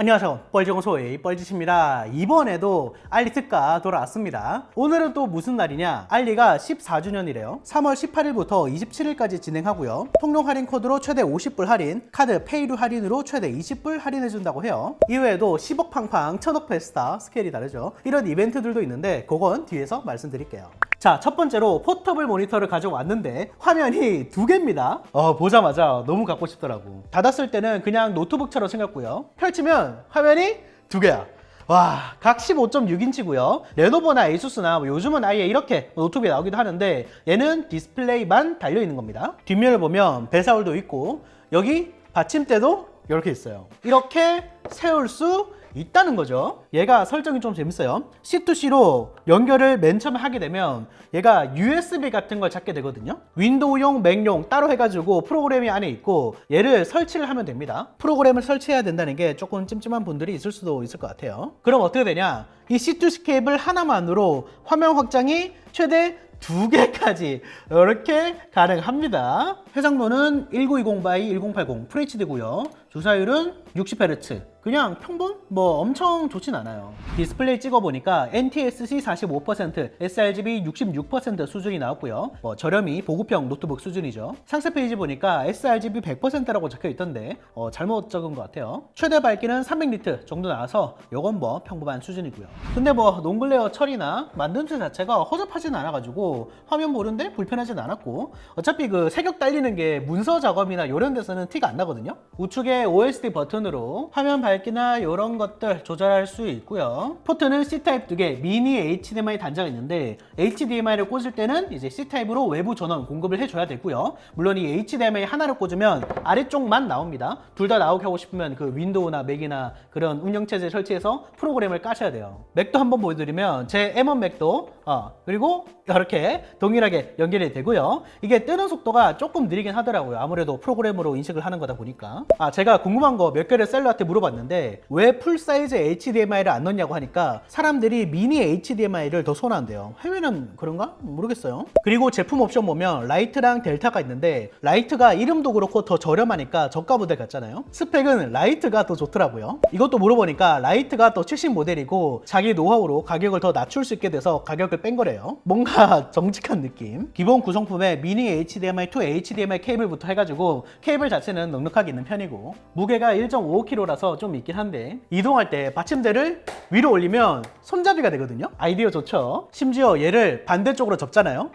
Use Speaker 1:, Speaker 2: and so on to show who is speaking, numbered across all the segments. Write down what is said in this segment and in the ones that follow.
Speaker 1: 안녕하세요, 뻘지공소의 뻘짓입니다. 이번에도 알리 특가 돌아왔습니다. 오늘은 또 무슨 날이냐, 알리가 14주년이래요 3월 18일부터 27일까지 진행하고요, 통용 할인 코드로 최대 50불 할인, 카드 페이류 할인으로 최대 20불 할인해준다고 해요. 이외에도 10억 팡팡, 1000억 페스타, 스케일이 다르죠. 이런 이벤트들도 있는데 그건 뒤에서 말씀드릴게요. 자, 첫 번째로 포터블 모니터를 가져왔는데 화면이 두 개입니다. 보자마자 너무 갖고 싶더라고. 닫았을 때는 그냥 노트북처럼 생겼고요, 펼치면 화면이 두 개야. 와, 각 15.6인치고요 레노버나 에이수스나 요즘은 아예 이렇게 노트북이 나오기도 하는데 얘는 디스플레이만 달려있는 겁니다. 뒷면을 보면 배사울도 있고 여기 받침대도 이렇게 있어요. 이렇게 세울 수 있다는 거죠. 얘가 설정이 좀 재밌어요. C2C로 연결을 맨 처음에 하게 되면 얘가 USB 같은 걸 찾게 되거든요. 윈도우용, 맥용 따로 해가지고 프로그램이 안에 있고 얘를 설치를 하면 됩니다. 프로그램을 설치해야 된다는 게 조금 찜찜한 분들이 있을 수도 있을 것 같아요. 그럼 어떻게 되냐, 이 C2C 케이블 하나만으로 화면 확장이 최대 2개까지 이렇게 가능합니다. 해상도는 1920x1080 FHD고요. 주사율은 60Hz. 그냥 평범? 뭐 엄청 좋진 않아요. 디스플레이 찍어보니까 NTSC 45%, sRGB 66% 수준이 나왔고요. 저렴이 보급형 노트북 수준이죠. 상세 페이지 보니까 sRGB 100%라고 적혀있던데 잘못 적은 것 같아요. 최대 밝기는 300니트 정도 나와서 요건 뭐 평범한 수준이고요. 근데 뭐 논글레어 처리나 만듦새 자체가 허접하진 않아가지고 화면 보는데 불편하진 않았고, 어차피 그 색역 달리는 게 문서 작업이나 이런 데서는 티가 안 나거든요. 우측에 OSD 버튼으로 화면 밝기나 이런 것들 조절할 수 있고요. 포트는 C타입 2개, 미니 HDMI 단자가 있는데 HDMI를 꽂을 때는 이제 C타입으로 외부 전원 공급을 해줘야 되고요. 물론 이 HDMI 하나를 꽂으면 아래쪽만 나옵니다. 둘 다 나오게 하고 싶으면 그 윈도우나 맥이나 그런 운영체제 설치해서 프로그램을 까셔야 돼요. 맥도 한번 보여드리면 제 M1 맥도 그리고 이렇게 동일하게 연결이 되고요. 이게 뜨는 속도가 조금 느리긴 하더라고요. 아무래도 프로그램으로 인식을 하는 거다 보니까. 제가 궁금한 거 몇 개를 셀러한테 물어봤는데 왜 풀사이즈 HDMI를 안 넣냐고 하니까 사람들이 미니 HDMI를 더 선호한대요. 해외는 그런가? 모르겠어요. 그리고 제품 옵션 보면 라이트랑 델타가 있는데 라이트가 이름도 그렇고 더 저렴하니까 저가 모델 같잖아요. 스펙은 라이트가 더 좋더라고요. 이것도 물어보니까 라이트가 더 최신 모델이고 자기 노하우로 가격을 더 낮출 수 있게 돼서 가격을 뺀 거래요. 뭔가 정직한 느낌. 기본 구성품에 미니 HDMI to HDMI 케이블부터 해가지고 케이블 자체는 넉넉하게 있는 편이고 무게가 1.55kg라서 좀 있긴 한데 이동할 때 받침대를 위로 올리면 손잡이가 되거든요. 아이디어 좋죠. 심지어 얘를 반대쪽으로 접잖아요.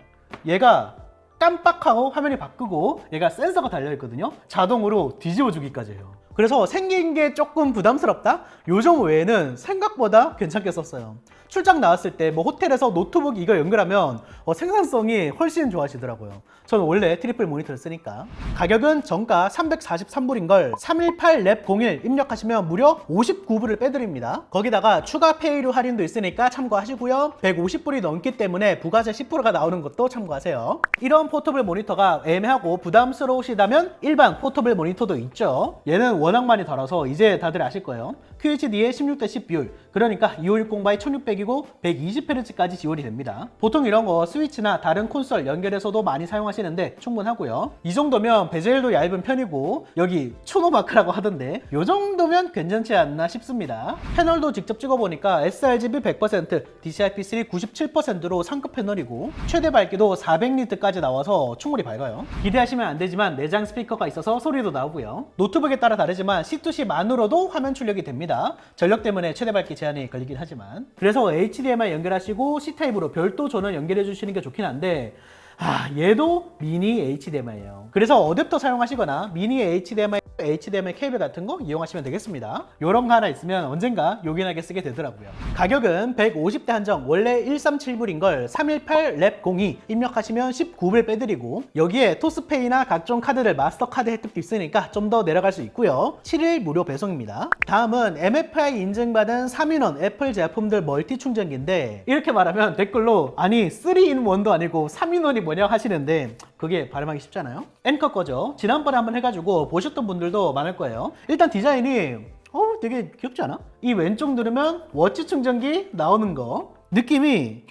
Speaker 1: 얘가 깜빡하고 화면이 바뀌고 얘가 센서가 달려있거든요. 자동으로 뒤집어 주기까지 해요. 그래서 생긴 게 조금 부담스럽다? 요정 외에는 생각보다 괜찮게 썼어요. 출장 나왔을 때 뭐 호텔에서 노트북 이거 연결하면 생산성이 훨씬 좋아지더라고요. 저는 원래 트리플 모니터를 쓰니까. 가격은 정가 343불인걸 318랩01 입력하시면 무려 59불을 빼드립니다. 거기다가 추가 페이류 할인도 있으니까 참고하시고요. 150불이 넘기 때문에 부가세 10%가 나오는 것도 참고하세요. 이런 포터블 모니터가 애매하고 부담스러우시다면 일반 포터블 모니터도 있죠. 얘는 워낙 많이 달아서 이제 다들 아실 거예요. QHD의 16:10 비율, 그러니까 2560x1600이고 120Hz까지 지원이 됩니다. 보통 이런 거 스위치나 다른 콘솔 연결해서도 많이 사용하시는데 충분하고요. 이 정도면 베젤도 얇은 편이고 여기 추노마크라고 하던데 이 정도면 괜찮지 않나 싶습니다. 패널도 직접 찍어보니까 sRGB 100%, DCI-P3 97%로 상급 패널이고 최대 밝기도 400니트까지 나와서 충분히 밝아요. 기대하시면 안 되지만 내장 스피커가 있어서 소리도 나오고요. 노트북에 따라 다르지만 C2C만으로도 화면 출력이 됩니다. 전력 때문에 최대 밝기 제한이 걸리긴 하지만. 그래서 HDMI 연결하시고 C타입으로 별도 전원 연결해 주시는 게 좋긴 한데 얘도 미니 HDMI예요. 그래서 어댑터 사용하시거나 미니 HDMI 케이블 같은 거 이용하시면 되겠습니다. 요런 거 하나 있으면 언젠가 요긴하게 쓰게 되더라고요. 가격은 150대 한정, 원래 137불인 걸 318랩02 입력하시면 19불 빼드리고 여기에 토스페이나 각종 카드를 마스터카드 혜택도 있으니까 좀 더 내려갈 수 있고요. 7일 무료 배송입니다. 다음은 MFI 인증받은 3인원 애플 제품들 멀티 충전기인데 이렇게 말하면 댓글로 아니 3in1도 아니고 3인원이 뭐냐 하시는데 그게 발음하기 쉽잖아요. 앵커 거죠. 지난번에 한번 해가지고 보셨던 분들도 많을 거예요. 일단 디자인이 되게 귀엽지 않아? 이 왼쪽 누르면 워치 충전기 나오는 거 느낌이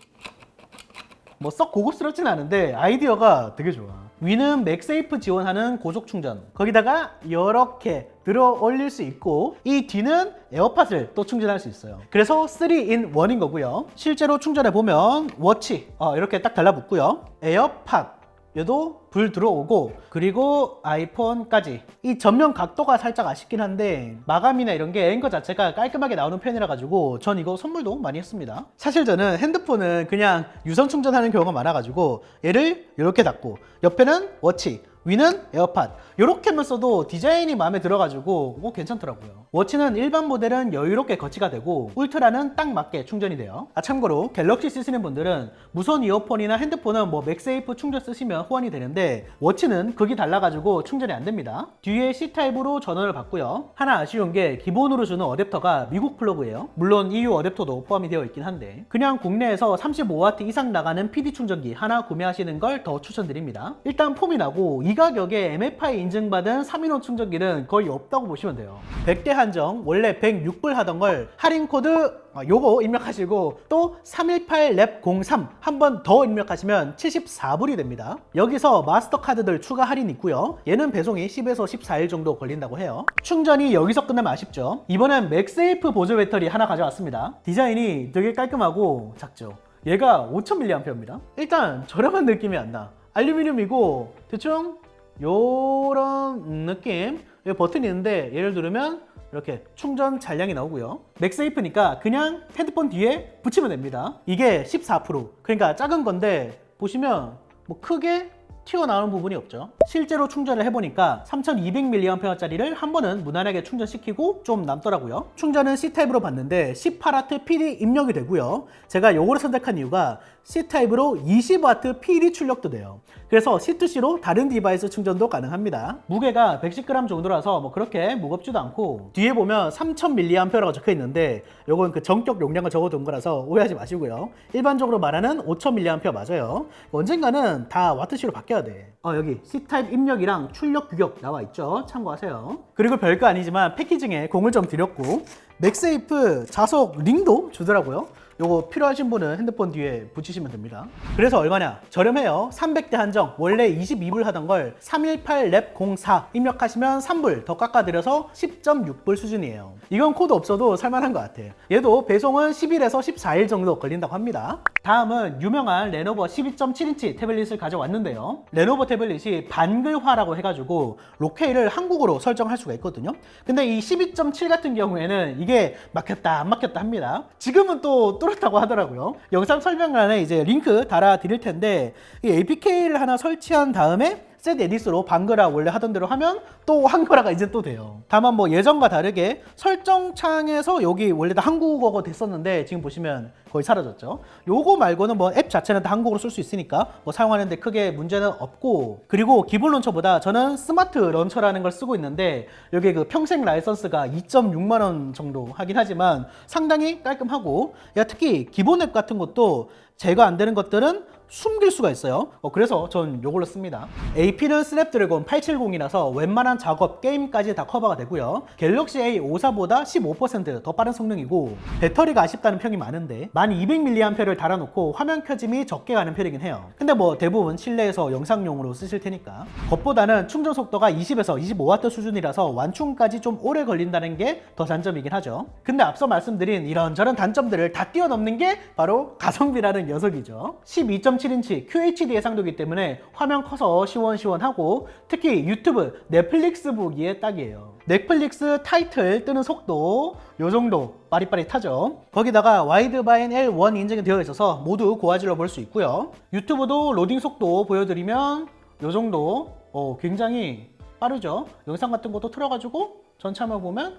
Speaker 1: 뭐 썩 고급스럽진 않은데 아이디어가 되게 좋아. 위는 맥세이프 지원하는 고속 충전, 거기다가 이렇게 들어 올릴 수 있고, 이 뒤는 에어팟을 또 충전할 수 있어요. 그래서 3in 1인 거고요. 실제로 충전해 보면 워치 이렇게 딱 달라붙고요. 에어팟 얘도 불 들어오고, 그리고 아이폰까지. 이 전면 각도가 살짝 아쉽긴 한데 마감이나 이런 게 앵커 자체가 깔끔하게 나오는 편이라 가지고 전 이거 선물도 많이 했습니다. 사실 저는 핸드폰은 그냥 유선 충전하는 경우가 많아 가지고 얘를 이렇게 닫고 옆에는 워치, 위는 에어팟 이렇게만 써도 디자인이 마음에 들어가지고 괜찮더라고요. 워치는 일반 모델은 여유롭게 거치가 되고 울트라는 딱 맞게 충전이 돼요. 참고로 갤럭시 쓰시는 분들은 무선 이어폰이나 핸드폰은 뭐 맥세이프 충전 쓰시면 호환이 되는데 워치는 극이 달라가지고 충전이 안 됩니다. 뒤에 C타입으로 전원을 받고요. 하나 아쉬운 게 기본으로 주는 어댑터가 미국 플러그예요. 물론 EU 어댑터도 포함이 되어 있긴 한데 그냥 국내에서 35W 이상 나가는 PD 충전기 하나 구매하시는 걸 더 추천드립니다. 일단 폼이 나고 이 가격에 MFI 인증받은 3인원 충전기는 거의 없다고 보시면 돼요. 100대 한정 원래 106불 하던 걸 할인 코드 요거 입력하시고 또 318랩03 한 번 더 입력하시면 74불이 됩니다. 여기서 마스터 카드들 추가 할인 있고요. 얘는 배송이 10에서 14일 정도 걸린다고 해요. 충전이 여기서 끝나면 아쉽죠. 이번엔 맥세이프 보조 배터리 하나 가져왔습니다. 디자인이 되게 깔끔하고 작죠. 얘가 5000mAh입니다. 일단 저렴한 느낌이 안 나. 알루미늄이고 대충 요런 느낌. 여기 버튼이 있는데 얘를 누르면 이렇게 충전 잔량이 나오고요. 맥세이프니까 그냥 핸드폰 뒤에 붙이면 됩니다. 이게 14%, 그러니까 작은 건데 보시면 뭐 크게 튀어나오는 부분이 없죠. 실제로 충전을 해보니까 3200mAh짜리를 한 번은 무난하게 충전시키고 좀 남더라고요. 충전은 C타입으로 봤는데 18W PD 입력이 되고요. 제가 요거를 선택한 이유가 C타입으로 20W PD 출력도 돼요. 그래서 C2C로 다른 디바이스 충전도 가능합니다. 무게가 110g 정도라서 뭐 그렇게 무겁지도 않고, 뒤에 보면 3000mAh라고 적혀 있는데 요건 그 전격 용량을 적어둔 거라서 오해하지 마시고요. 일반적으로 말하는 5000mAh 맞아요. 언젠가는 다 와트시로 바뀌어야 돼. 여기 C타입 입력이랑 출력 규격 나와 있죠. 참고하세요. 그리고 별거 아니지만 패키징에 공을 좀 들였고, 맥세이프 자석 링도 주더라고요. 요거 필요하신 분은 핸드폰 뒤에 붙이시면 됩니다. 그래서 얼마냐? 저렴해요. 300대 한정 원래 22불 하던 걸 318랩04 입력하시면 3불 더 깎아드려서 10.6불 수준이에요. 이건 코드 없어도 살만한 것 같아요. 얘도 배송은 10일에서 14일 정도 걸린다고 합니다. 다음은 유명한 레노버 12.7인치 태블릿을 가져왔는데요. 레노버 태블릿이 반글화라고 해가지고 로케이를 한국어로 설정할 수가 있거든요. 근데 이 12.7 같은 경우에는 이게 막혔다 안 막혔다 합니다. 지금은 또 뚫었다고 하더라고요. 영상 설명란에 이제 링크 달아 드릴 텐데 이 APK를 하나 설치한 다음에 셋 에디스로 반글화 원래 하던 대로 하면 또 한글화가 이제 또 돼요. 다만 뭐 예전과 다르게 설정창에서 여기 원래 다 한국어가 됐었는데 지금 보시면 거의 사라졌죠. 요거 말고는 뭐 앱 자체는 다 한국어로 쓸 수 있으니까 뭐 사용하는데 크게 문제는 없고, 그리고 기본 런처보다 저는 스마트 런처라는 걸 쓰고 있는데 여기 그 평생 라이선스가 2.6만 원 정도 하긴 하지만 상당히 깔끔하고, 특히 기본 앱 같은 것도 제거 안 되는 것들은 숨길 수가 있어요. 그래서 전 요걸로 씁니다. AP는 스냅드래곤 870이라서 웬만한 작업, 게임까지 다 커버가 되고요. 갤럭시 A54보다 15% 더 빠른 성능이고, 배터리가 아쉽다는 평이 많은데 1200mAh를 달아놓고 화면 켜짐이 적게 가는 편이긴 해요. 근데 뭐 대부분 실내에서 영상용으로 쓰실 테니까. 겉보다는 충전 속도가 20에서 25W 수준이라서 완충까지 좀 오래 걸린다는 게 더 단점이긴 하죠. 근데 앞서 말씀드린 이런저런 단점들을 다 뛰어넘는 게 바로 가성비라는 녀석이죠. 12.7인치 QHD 해상도이기 때문에 화면 커서 시원시원하고, 특히 유튜브, 넷플릭스 보기에 딱이에요. 넷플릭스 타이틀 뜨는 속도 요 정도 빠릿빠릿하죠. 거기다가 와이드바인 L1 인증이 되어 있어서 모두 고화질로 볼 수 있고요. 유튜브도 로딩 속도 보여드리면 요 정도 굉장히 빠르죠. 영상 같은 것도 틀어가지고 전체화면 보면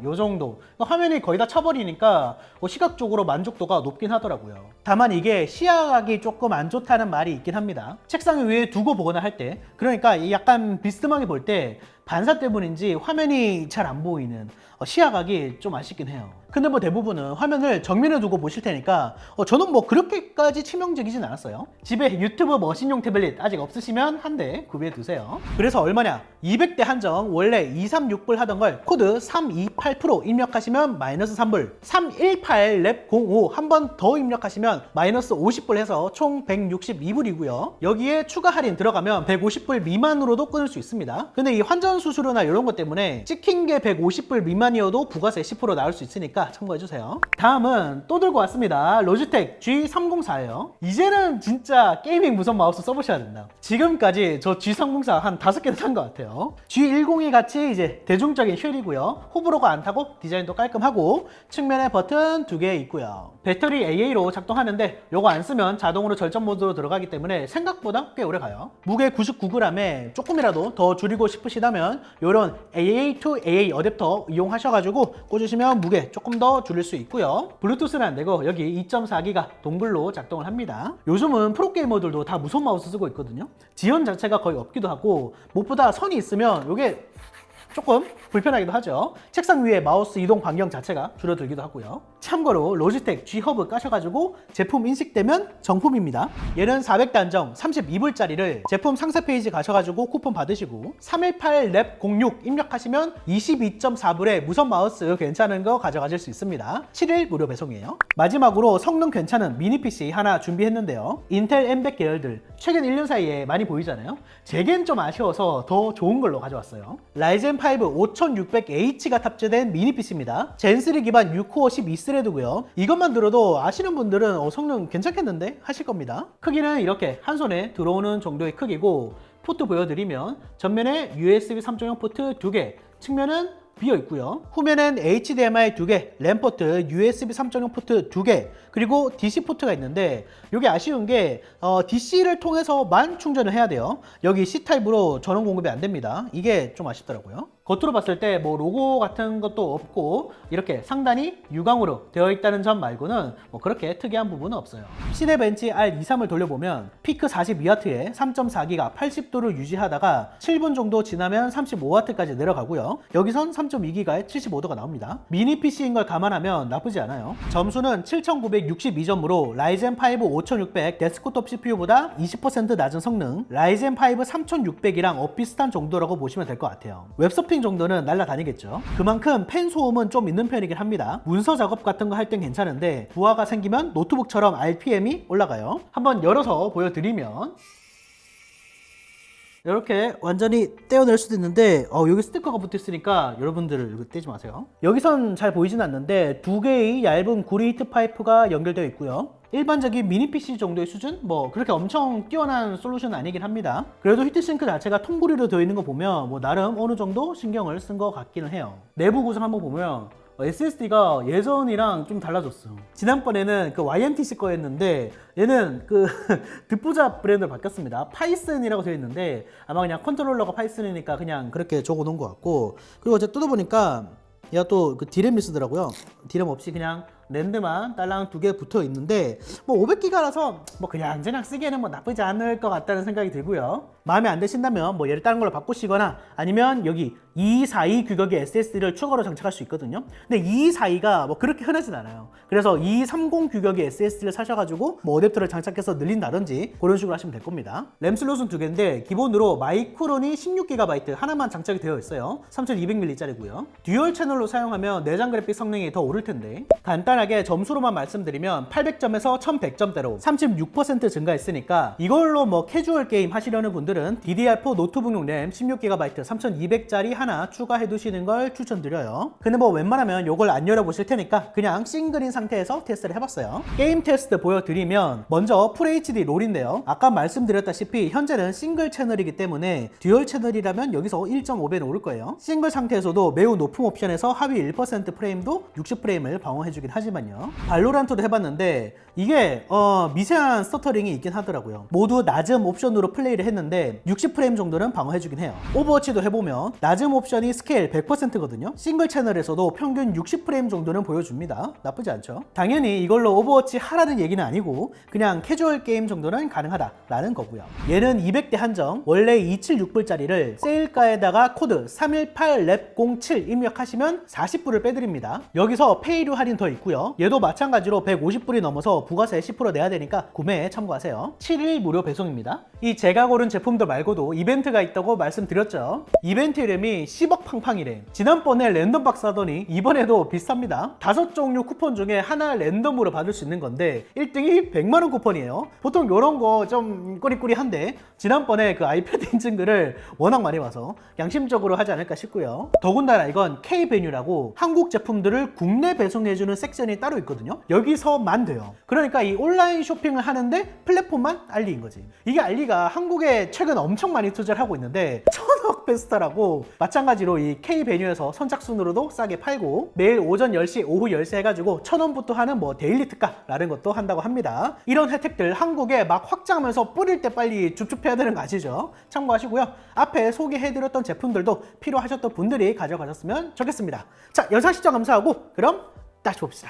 Speaker 1: 요 정도. 화면이 거의 다 차버리니까 시각적으로 만족도가 높긴 하더라고요. 다만 이게 시야각이 조금 안 좋다는 말이 있긴 합니다. 책상 위에 두고 보거나 할 때, 그러니까 약간 비스듬하게 볼 때 반사 때문인지 화면이 잘 안 보이는 시야각이 좀 아쉽긴 해요. 근데 뭐 대부분은 화면을 정면에 두고 보실 테니까 저는 뭐 그렇게까지 치명적이진 않았어요. 집에 유튜브 머신용 태블릿 아직 없으시면 한 대 구비해 두세요. 그래서 얼마냐? 200대 한정 원래 236불 하던 걸 코드 328 프로 입력하시면 마이너스 3불, 318랩05 한 번 더 입력하시면 마이너스 50불 해서 총 162불이고요. 여기에 추가 할인 들어가면 150불 미만으로도 끊을 수 있습니다. 근데 이 환전 수수료나 이런 것 때문에 찍힌 게 150불 미만이어도 부가세 10% 나올 수 있으니까 참고해주세요. 다음은 또 들고 왔습니다. 로지텍 G304예요. 이제는 진짜 게이밍 무선 마우스 써보셔야 된다. 지금까지 저 G304 한 5개는 산 것 같아요. G102 같이 이제 대중적인 휠이고요. 호불호가 안 타고 디자인도 깔끔하고 측면에 버튼 2개 있고요. 배터리 AA로 작동하는데 요거 안 쓰면 자동으로 절전 모드로 들어가기 때문에 생각보다 꽤 오래 가요. 무게 99g에 조금이라도 더 줄이고 싶으시다면 요런 AA to AA 어댑터 이용하셔가지고 꽂으시면 무게 조금 더 줄일 수 있고요. 블루투스는 안 되고 여기 2.4기가 동글로 작동을 합니다. 요즘은 프로게이머들도 다 무선 마우스 쓰고 있거든요. 지연 자체가 거의 없기도 하고 무엇보다 선이 있으면 요게 조금 불편하기도 하죠. 책상 위에 마우스 이동 반경 자체가 줄어들기도 하고요. 참고로 로지텍 G허브 까셔가지고 제품 인식되면 정품입니다. 얘는 400대 한정 32불짜리를 제품 상세 페이지 가셔가지고 쿠폰 받으시고 318랩06 입력하시면 22.4불에 무선 마우스 괜찮은 거 가져가실 수 있습니다. 7일 무료 배송이에요. 마지막으로 성능 괜찮은 미니 PC 하나 준비했는데요. 인텔 M100 계열들 최근 1년 사이에 많이 보이잖아요. 제겐 좀 아쉬워서 더 좋은 걸로 가져왔어요. 라이젠 5 5600H가 탑재된 미니 PC입니다. 젠3 기반 6코어 12스레드고요. 이것만 들어도 아시는 분들은 성능 괜찮겠는데 하실 겁니다. 크기는 이렇게 한 손에 들어오는 정도의 크기고 포트 보여드리면 전면에 USB 3.0 포트 2개, 측면은 비어 있고요. 후면엔 HDMI 2개, 램 포트, USB 3.0 포트 2개, 그리고 DC 포트가 있는데 이게 아쉬운 게 DC를 통해서만 충전을 해야 돼요. 여기 C타입으로 전원 공급이 안 됩니다. 이게 좀 아쉽더라고요. 겉으로 봤을 때 뭐 로고 같은 것도 없고 이렇게 상단이 유광으로 되어 있다는 점 말고는 뭐 그렇게 특이한 부분은 없어요. 시네벤치 R23을 돌려보면 피크 42W에 3.4기가 80도를 유지하다가 7분 정도 지나면 35W까지 내려가고요. 여기선 3.2기가에 75도가 나옵니다. 미니 PC인 걸 감안하면 나쁘지 않아요. 점수는 7962점으로 라이젠 5 5600 데스크톱 CPU보다 20% 낮은 성능, 라이젠 5 3600이랑 비슷한 정도라고 보시면 될 것 같아요. 웹서핑 정도는 날라다니겠죠. 그만큼 펜 소음은 좀 있는 편이긴 합니다. 문서 작업 같은 거 할 땐 괜찮은데 부하가 생기면 노트북처럼 RPM이 올라가요. 한번 열어서 보여드리면 이렇게 완전히 떼어낼 수도 있는데 여기 스티커가 붙어 있으니까 여러분들 이거 떼지 마세요. 여기선 잘 보이진 않는데 두 개의 얇은 구리 히트 파이프가 연결되어 있고요. 일반적인 미니 PC 정도의 수준? 뭐 그렇게 엄청 뛰어난 솔루션은 아니긴 합니다. 그래도 히트싱크 자체가 통구리로 되어 있는 거 보면 뭐 나름 어느 정도 신경을 쓴 것 같기는 해요. 내부 구성 한번 보면 SSD가 예전이랑 좀 달라졌어요. 지난번에는 그 YMTC 거였는데 얘는 그 듣보잡 브랜드로 바뀌었습니다. 파이슨이라고 되어 있는데 아마 그냥 컨트롤러가 파이슨이니까 그냥 그렇게 적어 놓은 것 같고, 그리고 제가 뜯어보니까 얘가 또 그 디램이 쓰더라고요. 디램 없이 그냥 랜드만 딸랑 2개 붙어 있는데 뭐 500기가라서 뭐 그냥 쓰기에는 뭐 나쁘지 않을 것 같다는 생각이 들고요. 마음에 안 드신다면 뭐 얘를 다른 걸로 바꾸시거나 아니면 여기 2242 규격의 SSD를 추가로 장착할 수 있거든요. 근데 2242가 뭐 그렇게 흔하진 않아요. 그래서 2230 규격의 SSD를 사셔가지고 뭐 어댑터를 장착해서 늘린다든지 그런 식으로 하시면 될 겁니다. 램 슬롯은 2개인데 기본으로 마이크론이 16GB 하나만 장착이 되어 있어요. 3200mAh짜리고요. 듀얼 채널로 사용하면 내장 그래픽 성능이 더 오를 텐데 간단하게 점수로만 말씀드리면 800점에서 1100점대로 36% 증가했으니까 이걸로 뭐 캐주얼 게임 하시려는 분들은 DDR4 노트북용 램 16GB 3200짜리 하나 추가해 두시는 걸 추천드려요. 근데 뭐 웬만하면 이걸 안 열어보실 테니까 그냥 싱글인 상태에서 테스트를 해봤어요. 게임 테스트 보여드리면 먼저 FHD 롤인데요. 아까 말씀드렸다시피 현재는 싱글 채널이기 때문에 듀얼 채널이라면 여기서 1.5배는 오를 거예요. 싱글 상태에서도 매우 높은 옵션에서 하위 1% 프레임도 60프레임을 방어해주긴 하죠. 하지만요. 발로란트도 해봤는데 이게 미세한 스터터링이 있긴 하더라고요. 모두 낮음 옵션으로 플레이를 했는데 60프레임 정도는 방어해주긴 해요. 오버워치도 해보면 낮음 옵션이 스케일 100%거든요. 싱글 채널에서도 평균 60프레임 정도는 보여줍니다. 나쁘지 않죠. 당연히 이걸로 오버워치 하라는 얘기는 아니고 그냥 캐주얼 게임 정도는 가능하다라는 거고요. 얘는 200대 한정, 원래 276불짜리를 세일가에다가 코드 318랩07 입력하시면 40불을 빼드립니다. 여기서 페이류 할인 더 있고요. 얘도 마찬가지로 150불이 넘어서 부가세 10% 내야 되니까 구매에 참고하세요. 7일 무료 배송입니다. 이 제가 고른 제품들 말고도 이벤트가 있다고 말씀드렸죠. 이벤트 이름이 10억 팡팡이래. 지난번에 랜덤박스 하더니 이번에도 비슷합니다. 5종류 쿠폰 중에 하나 랜덤으로 받을 수 있는 건데 1등이 100만원 쿠폰이에요. 보통 이런 거 좀 꾸리꾸리한데 지난번에 그 아이패드 인증글을 워낙 많이 와서 양심적으로 하지 않을까 싶고요. 더군다나 이건 K베뉴라고 한국 제품들을 국내 배송해주는 섹션이 따로 있거든요. 여기서만 돼요. 그러니까 이 온라인 쇼핑을 하는데 플랫폼만 알리인 거지. 이게 알리가 한국에 최근 엄청 많이 투자를 하고 있는데 1000억 페스타라고 마찬가지로 이 K베뉴에서 선착순으로도 싸게 팔고 매일 오전 10시, 오후 10시 해가지고 1000원부터 하는 뭐 데일리 특가라는 것도 한다고 합니다. 이런 혜택들 한국에 막 확장하면서 뿌릴 때 빨리 줍줍해야 되는 거 아시죠? 참고하시고요. 앞에 소개해드렸던 제품들도 필요하셨던 분들이 가져가셨으면 좋겠습니다. 자, 영상 시청 감사하고 그럼 다시 봅시다.